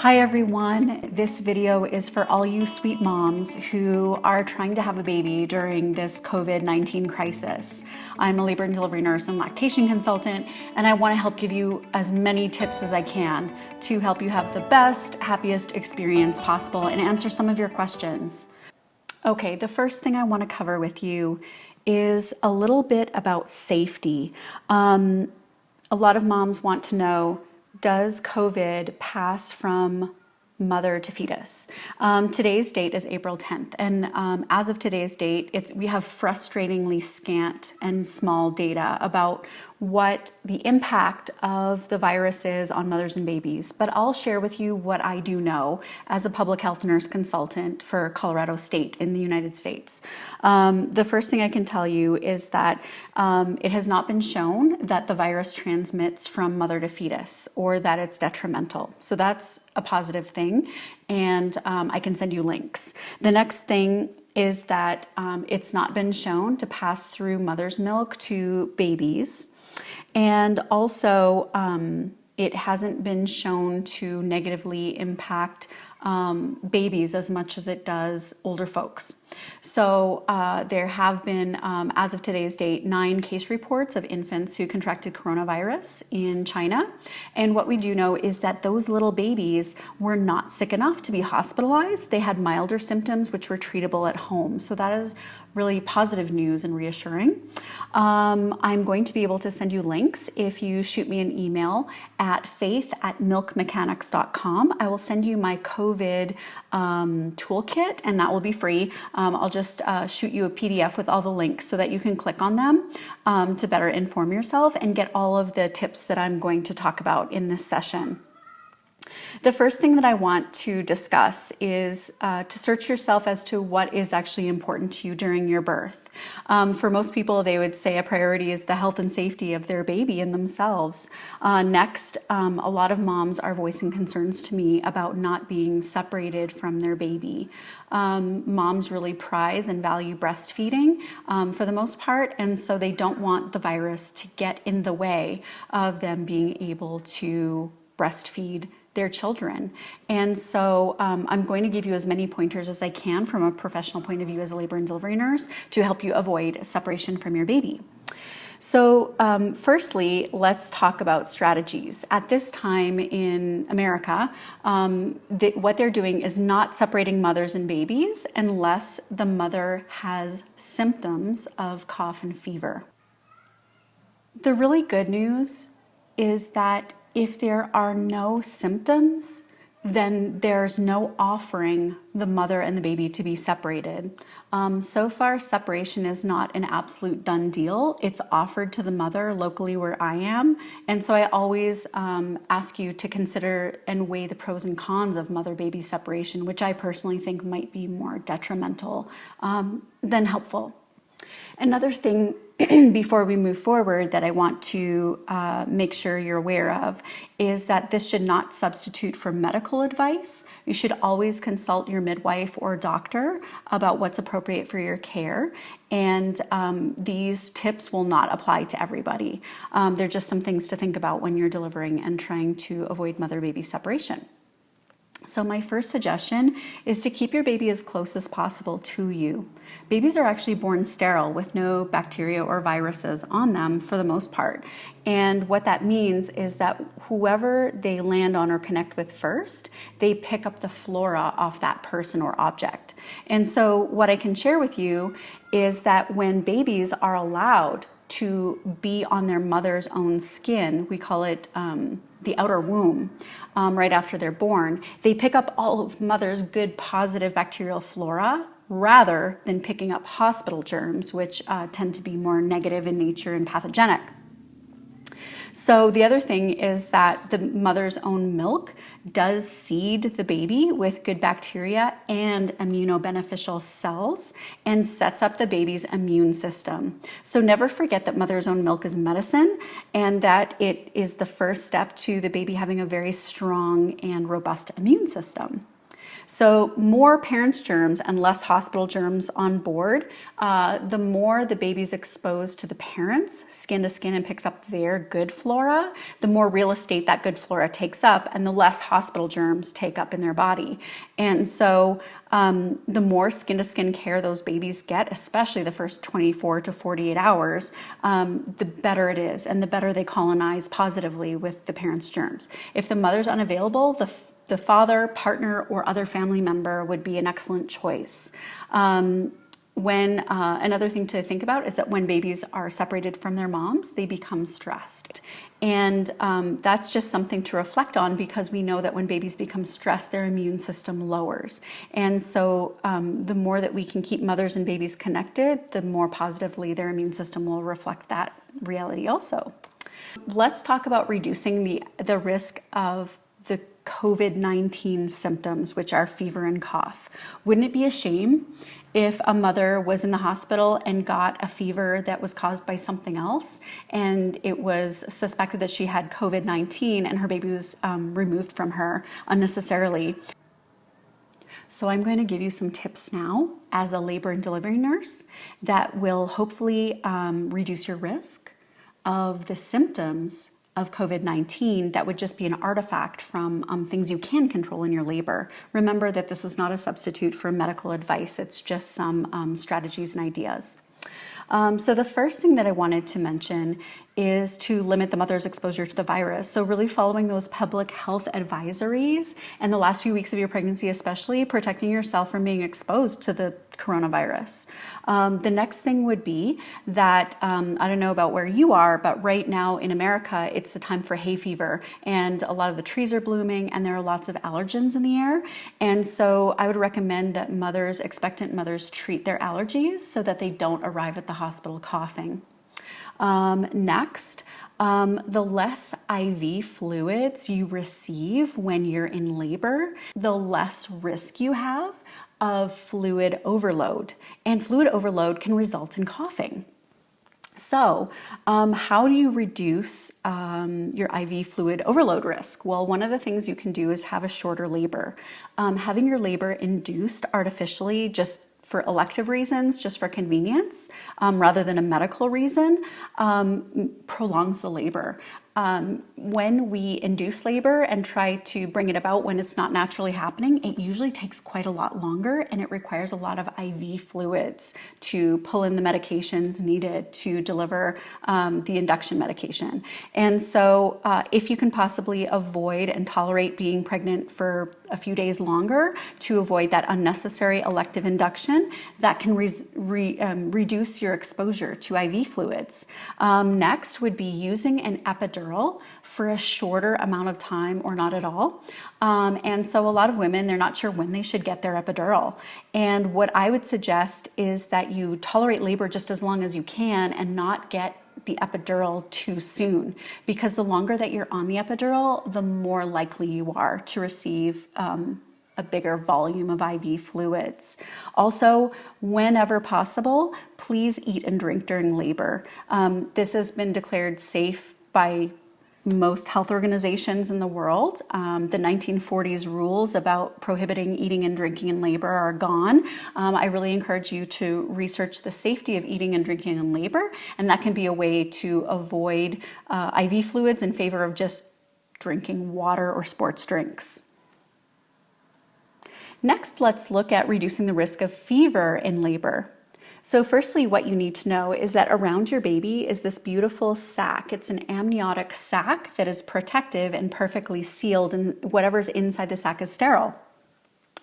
Hi everyone, this video is for all you sweet moms who are trying to have a baby during this COVID-19 crisis. I'm a labor and delivery nurse and lactation consultant, and I want to help give you as many tips as I can to help you have the best, happiest experience possible and answer some of your questions. Okay, the first thing I want to cover with you is a little bit about safety. A lot of moms want to know, does COVID pass from mother to fetus? Today's date is April 10th, and as of today's date, we have frustratingly scant and small data about what the impact of the virus is on mothers and babies. But I'll share with you what I do know as a public health nurse consultant for Colorado State in the United States. The first thing I can tell you is that it has not been shown that the virus transmits from mother to fetus or that it's detrimental. So that's a positive thing, and I can send you links. The next thing is that it's not been shown to pass through mother's milk to babies. And also, it hasn't been shown to negatively impact babies as much as it does older folks. So there have been, as of today's date, 9 case reports of infants who contracted coronavirus in China. And what we do know is that those little babies were not sick enough to be hospitalized. They had milder symptoms which were treatable at home. So that is really positive news and reassuring. I'm going to be able to send you links if you shoot me an email at faith@milkmechanics.com. I will send you my COVID toolkit, and that will be free. I'll just shoot you a PDF with all the links so that you can click on them to better inform yourself and get all of the tips that I'm going to talk about in this session. The first thing that I want to discuss is to search yourself as to what is actually important to you during your birth. For most people, they would say a priority is the health and safety of their baby and themselves. Next, a lot of moms are voicing concerns to me about not being separated from their baby. Moms really prize and value breastfeeding for the most part, and so they don't want the virus to get in the way of them being able to breastfeed their children. And so I'm going to give you as many pointers as I can from a professional point of view as a labor and delivery nurse to help you avoid separation from your baby. So firstly, let's talk about strategies. At this time in America, what they're doing is not separating mothers and babies unless the mother has symptoms of cough and fever. The really good news is that if there are no symptoms, then there's no offering the mother and the baby to be separated. So far, separation is not an absolute done deal. It's offered to the mother locally where I am. And so I always ask you to consider and weigh the pros and cons of mother-baby separation, which I personally think might be more detrimental than helpful. Another thing before we move forward that I want to make sure you're aware of is that this should not substitute for medical advice. You should always consult your midwife or doctor about what's appropriate for your care. And these tips will not apply to everybody. They're just some things to think about when you're delivering and trying to avoid mother-baby separation. So my first suggestion is to keep your baby as close as possible to you. Babies are actually born sterile with no bacteria or viruses on them for the most part. And what that means is that whoever they land on or connect with first, they pick up the flora off that person or object. And so what I can share with you is that when babies are allowed to be on their mother's own skin, we call it the outer womb, right after they're born, they pick up all of mother's good positive bacterial flora rather than picking up hospital germs, which tend to be more negative in nature and pathogenic. So the other thing is that the mother's own milk does seed the baby with good bacteria and immunobeneficial cells and sets up the baby's immune system. So never forget that mother's own milk is medicine and that it is the first step to the baby having a very strong and robust immune system. So more parents' germs and less hospital germs on board, the more the baby's exposed to the parents, skin to skin, and picks up their good flora, the more real estate that good flora takes up and the less hospital germs take up in their body. And so the more skin to skin care those babies get, especially the first 24 to 48 hours, the better it is and the better they colonize positively with the parents' germs. If the mother's unavailable, the father, partner, or other family member would be an excellent choice. Another thing to think about is that when babies are separated from their moms, they become stressed. And that's just something to reflect on, because we know that when babies become stressed, their immune system lowers. And so the more that we can keep mothers and babies connected, the more positively their immune system will reflect that reality also. Let's talk about reducing the risk of the COVID-19 symptoms, which are fever and cough. Wouldn't it be a shame if a mother was in the hospital and got a fever that was caused by something else, and it was suspected that she had COVID-19 and her baby was removed from her unnecessarily? So I'm going to give you some tips now as a labor and delivery nurse that will hopefully reduce your risk of the symptoms of COVID-19 that would just be an artifact from things you can control in your labor. Remember that this is not a substitute for medical advice. It's just some strategies and ideas. So the first thing that I wanted to mention is to limit the mother's exposure to the virus. So really following those public health advisories and the last few weeks of your pregnancy, especially protecting yourself from being exposed to the coronavirus. The next thing would be that, I don't know about where you are, but right now in America, it's the time for hay fever, and a lot of the trees are blooming and there are lots of allergens in the air. And so I would recommend that expectant mothers treat their allergies so that they don't arrive at the hospital coughing. Next, the less IV fluids you receive when you're in labor, the less risk you have of fluid overload. And fluid overload can result in coughing. So, how do you reduce your IV fluid overload risk? Well, one of the things you can do is have a shorter labor. Having your labor induced artificially just for elective reasons, just for convenience, rather than a medical reason, prolongs the labor. When we induce labor and try to bring it about when it's not naturally happening, it usually takes quite a lot longer, and it requires a lot of IV fluids to pull in the medications needed to deliver the induction medication. And so if you can possibly avoid and tolerate being pregnant for a few days longer to avoid that unnecessary elective induction, that can reduce your exposure to IV fluids. Next would be using an epidural for a shorter amount of time or not at all. And so a lot of women, they're not sure when they should get their epidural. And what I would suggest is that you tolerate labor just as long as you can and not get the epidural too soon, because the longer that you're on the epidural, the more likely you are to receive a bigger volume of IV fluids. Also, whenever possible, please eat and drink during labor. This has been declared safe by most health organizations in the world. The 1940s rules about prohibiting eating and drinking in labor are gone. I really encourage you to research the safety of eating and drinking in labor, and that can be a way to avoid IV fluids in favor of just drinking water or sports drinks. Next, let's look at reducing the risk of fever in labor. So firstly, what you need to know is that around your baby is this beautiful sac. It's an amniotic sac that is protective and perfectly sealed, and whatever's inside the sac is sterile.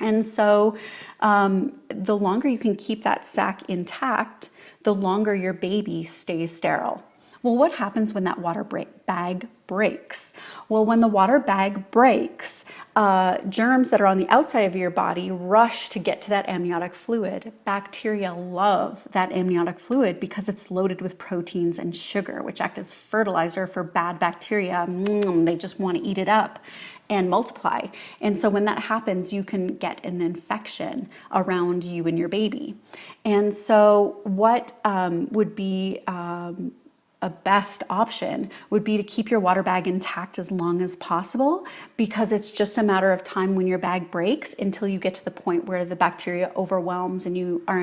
And so the longer you can keep that sac intact, the longer your baby stays sterile. Well, what happens when that water bag breaks? Well, when the water bag breaks, germs that are on the outside of your body rush to get to that amniotic fluid. Bacteria love that amniotic fluid because it's loaded with proteins and sugar, which act as fertilizer for bad bacteria. They just want to eat it up and multiply. And so when that happens, you can get an infection around you and your baby. And so what would be a best option would be to keep your water bag intact as long as possible, because it's just a matter of time when your bag breaks until you get to the point where the bacteria overwhelms and you are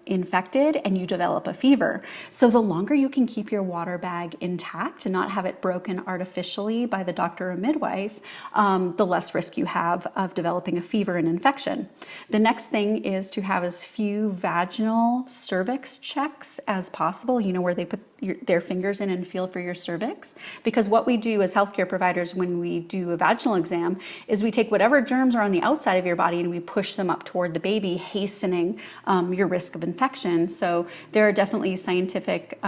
infected and you develop a fever. So the longer you can keep your water bag intact and not have it broken artificially by the doctor or midwife, the less risk you have of developing a fever and infection. The next thing is to have as few vaginal cervix checks as possible, where they put their fingers in and feel for your cervix. Because what we do as healthcare providers when we do a vaginal exam is we take whatever germs are on the outside of your body and we push them up toward the baby, hastening your risk of infection. So there are definitely scientific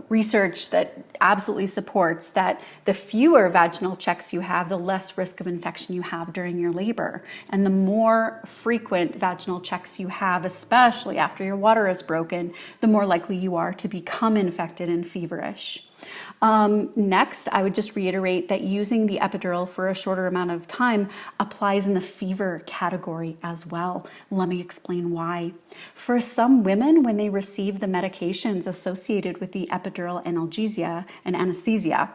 research that absolutely supports that the fewer vaginal checks you have, the less risk of infection you have during your labor. And the more frequent vaginal checks you have, especially after your water is broken, the more likely you are to become infected and feverish. Next, I would just reiterate that using the epidural for a shorter amount of time applies in the fever category as well. Let me explain why. For some women, when they receive the medications associated with the epidural analgesia and anesthesia,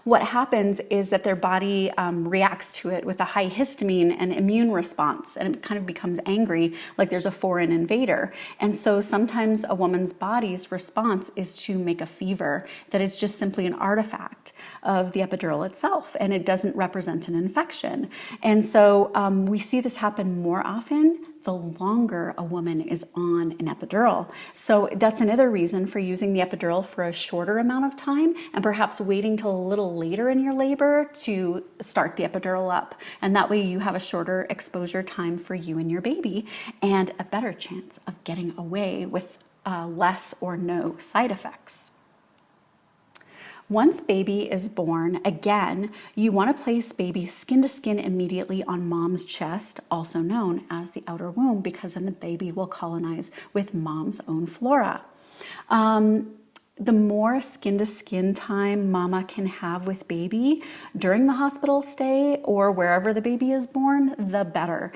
what happens is that their body reacts to it with a high histamine and immune response, and it kind of becomes angry, like there's a foreign invader. And so sometimes a woman's body's response is to make a fever that is just simply an artifact of the epidural itself, and it doesn't represent an infection. And so we see this happen more often the longer a woman is on an epidural. So that's another reason for using the epidural for a shorter amount of time and perhaps waiting till a little later in your labor to start the epidural up. And that way you have a shorter exposure time for you and your baby and a better chance of getting away with less or no side effects. Once baby is born, again, you want to place baby skin to skin immediately on mom's chest, also known as the outer womb, because then the baby will colonize with mom's own flora. The more skin to skin time mama can have with baby during the hospital stay or wherever the baby is born, the better.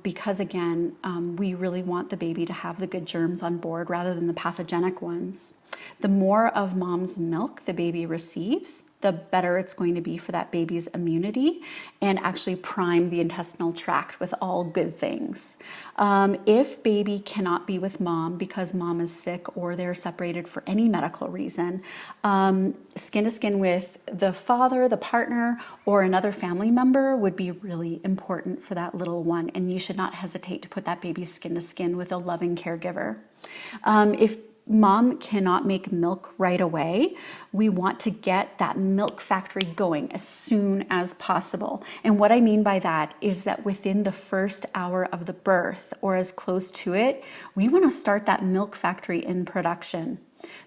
Because again, we really want the baby to have the good germs on board rather than the pathogenic ones. The more of mom's milk the baby receives, the better it's going to be for that baby's immunity and actually prime the intestinal tract with all good things. If baby cannot be with mom because mom is sick or they're separated for any medical reason, skin to skin with the father, the partner, or another family member would be really important for that little one, and you should not hesitate to put that baby skin to skin with a loving caregiver. If mom cannot make milk right away, we want to get that milk factory going as soon as possible. And what I mean by that is that within the first hour of the birth or as close to it, we want to start that milk factory in production.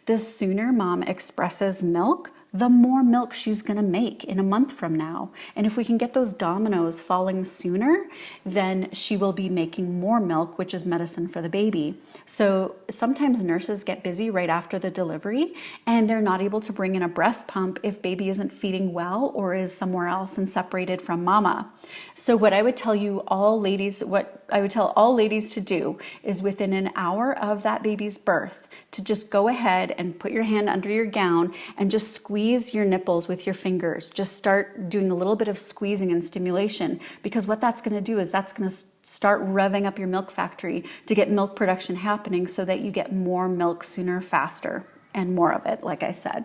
The sooner mom expresses milk, the more milk she's going to make in a month from now. And if we can get those dominoes falling sooner, then she will be making more milk, which is medicine for the baby. So sometimes nurses get busy right after the delivery and they're not able to bring in a breast pump if baby isn't feeding well or is somewhere else and separated from mama. So what I would tell all ladies to do is within an hour of that baby's birth, to just go ahead and put your hand under your gown and just squeeze your nipples with your fingers. Just start doing a little bit of squeezing and stimulation, because what that's going to do is that's going to start revving up your milk factory to get milk production happening so that you get more milk sooner, faster, and more of it, like I said.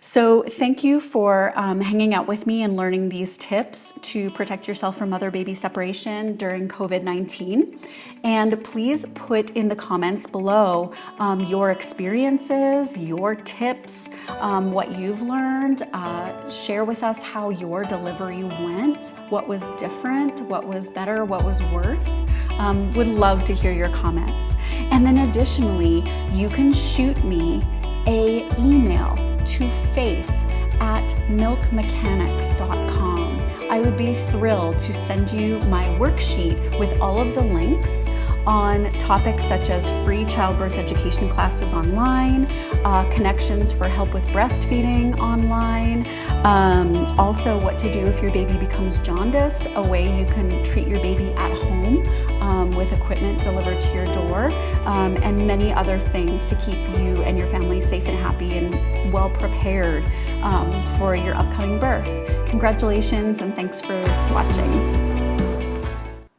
So thank you for hanging out with me and learning these tips to protect yourself from mother-baby separation during COVID-19. And please put in the comments below your experiences, your tips, what you've learned. Share with us how your delivery went, what was different, what was better, what was worse. Would love to hear your comments. And then additionally, you can shoot me an email to faith@milkmechanics.com. I would be thrilled to send you my worksheet with all of the links on topics such as free childbirth education classes online, connections for help with breastfeeding online, also what to do if your baby becomes jaundiced, a way you can treat your baby at home with equipment delivered to your door, and many other things to keep you and your family safe and happy and well prepared for your upcoming birth. Congratulations and thanks for watching.